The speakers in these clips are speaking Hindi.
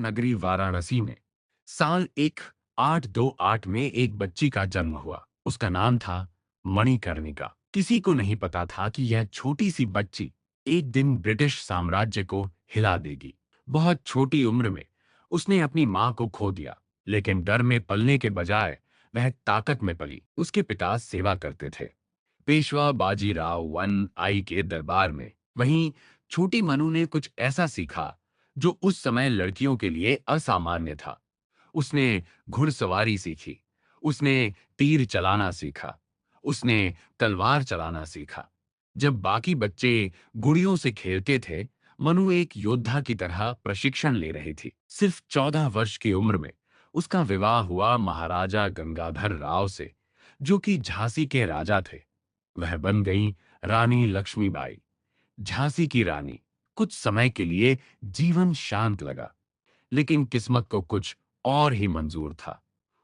नगरी वाराणसी में साल 1828 में एक बच्ची का जन्म हुआ। उसका नाम था मणिकर्णिका। किसी को नहीं पता था कि यह छोटी सी बच्ची एक दिन ब्रिटिश साम्राज्य को हिला देगी। बहुत छोटी उम्र में उसने अपनी मां को खो दिया, लेकिन डर में पलने के बजाय वह ताकत में पली। उसके पिता सेवा करते थे पेशवा बाजीराव वन आई के दरबार में। वहीं छोटी मनु ने कुछ ऐसा सीखा जो उस समय लड़कियों के लिए असामान्य था। उसने घुड़सवारी सीखी, उसने तीर चलाना सीखा, उसने तलवार चलाना सीखा। जब बाकी बच्चे गुड़ियों से खेलते थे, मनु एक योद्धा की तरह प्रशिक्षण ले रही थी। सिर्फ 14 वर्ष की उम्र में उसका विवाह हुआ महाराजा गंगाधर राव से, जो कि झांसी के राजा थे। वह बन गई रानी लक्ष्मीबाई, झांसी की रानी। कुछ समय के लिए जीवन शांत लगा, लेकिन किस्मत को कुछ और ही मंजूर था।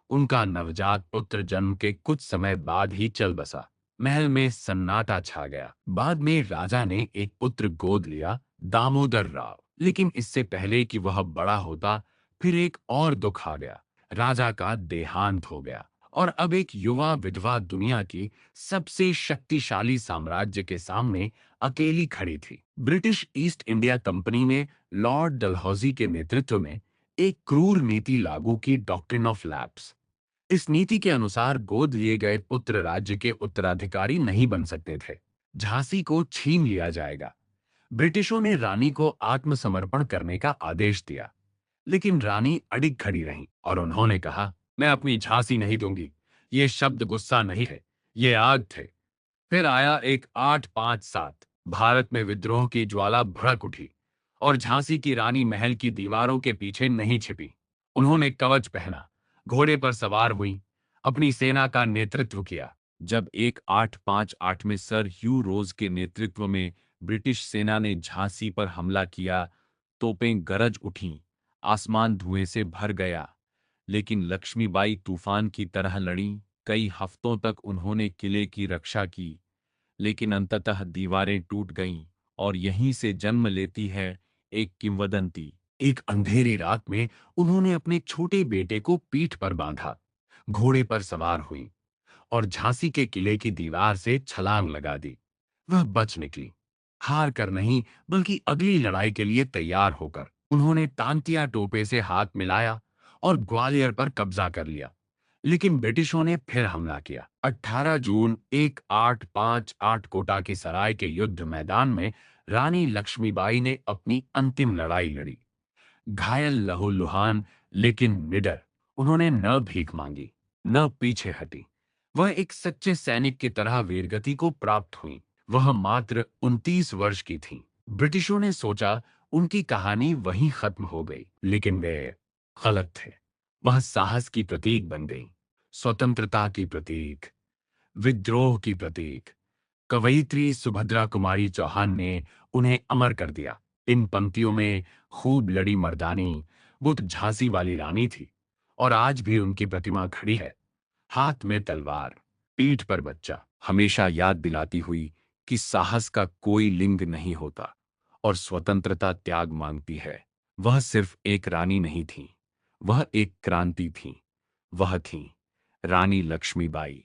उनका नवजात पुत्र जन्म के कुछ समय बाद ही चल बसा। महल में सन्नाटा छा गया। बाद में राजा ने एक पुत्र गोद लिया, दामोदर राव। लेकिन इससे पहले कि वह बड़ा होता, फिर एक और दुख आ गया। राजा का देहांत हो गया और अब एक युवा विधवा दुनिया की सबसे शक्तिशाली साम्राज्य के सामने अकेली खड़ी थी। ब्रिटिश ईस्ट इंडिया कंपनी ने लॉर्ड डलहौजी के नेतृत्व में एक क्रूर नीति लागू की, डॉक्ट्रिन ऑफ लैप्स। इस नीति के अनुसार गोद लिए गए पुत्र राज्य के उत्तराधिकारी नहीं बन सकते थे। झांसी को छीन लिया जाएगा। ब्रिटिशों ने रानी को आत्मसमर्पण करने का आदेश दिया, लेकिन रानी अडिग खड़ी रही और उन्होंने कहा, मैं अपनी झांसी नहीं दूंगी। ये शब्द गुस्सा नहीं थे, ये आग थे। फिर आया एक 857। भारत में विद्रोह की ज्वाला भड़क उठी और झांसी की रानी महल की दीवारों के पीछे नहीं छिपी। उन्होंने कवच पहना, घोड़े पर सवार हुई, अपनी सेना का नेतृत्व किया। जब 1858 में सर ह्यू रोज के नेतृत्व में ब्रिटिश सेना ने झांसी पर हमला किया, तोपें गरज उठीं, आसमान धुएं से भर गया। लेकिन लक्ष्मीबाई तूफान की तरह लड़ी। कई हफ्तों तक उन्होंने किले की रक्षा की, लेकिन अंततः दीवारें टूट गईं और यहीं से जन्म लेती है एक किंवदंती। एक अंधेरी रात में उन्होंने अपने छोटे बेटे को पीठ पर बांधा, घोड़े पर सवार हुई और झांसी के किले की दीवार से छलांग लगा दी। वह बच निकली, हार कर नहीं, बल्कि अगली लड़ाई के लिए तैयार होकर। उन्होंने तांतिया टोपे से हाथ मिलाया और ग्वालियर पर कब्जा कर लिया। लेकिन ब्रिटिशों ने फिर हमला किया। 18 जून 1858 कोटा की सराय के युद्ध मैदान में रानी लक्ष्मीबाई ने अपनी अंतिम लड़ाई लड़ी। घायल लहूलुहान लेकिन निडर, उन्होंने न भीख मांगी, न पीछे हटी। वह एक सच्चे सैनिक की तरह वीरगति को प्राप्त हुई। वह मात्र 29 वर्ष की थी। ब्रिटिशों ने सोचा उनकी कहानी वहीं खत्म हो गई, लेकिन वे गलत थे। वह साहस की प्रतीक बन गई, स्वतंत्रता की प्रतीक, विद्रोह की प्रतीक। कवयित्री सुभद्रा कुमारी चौहान ने उन्हें अमर कर दिया। इन पंक्तियों में खूब लड़ी मर्दानी, वो तो झांसी वाली रानी थी और आज भी उनकी प्रतिमा खड़ी है, हाथ में तलवार, पीठ पर बच्चा, हमेशा याद दिलाती हुई कि साहस का कोई लिंग नहीं होता और स्वतंत्रता त्याग मांगती है। वह सिर्फ एक रानी नहीं थी, वह एक क्रांति थी। वह थी रानी लक्ष्मीबाई।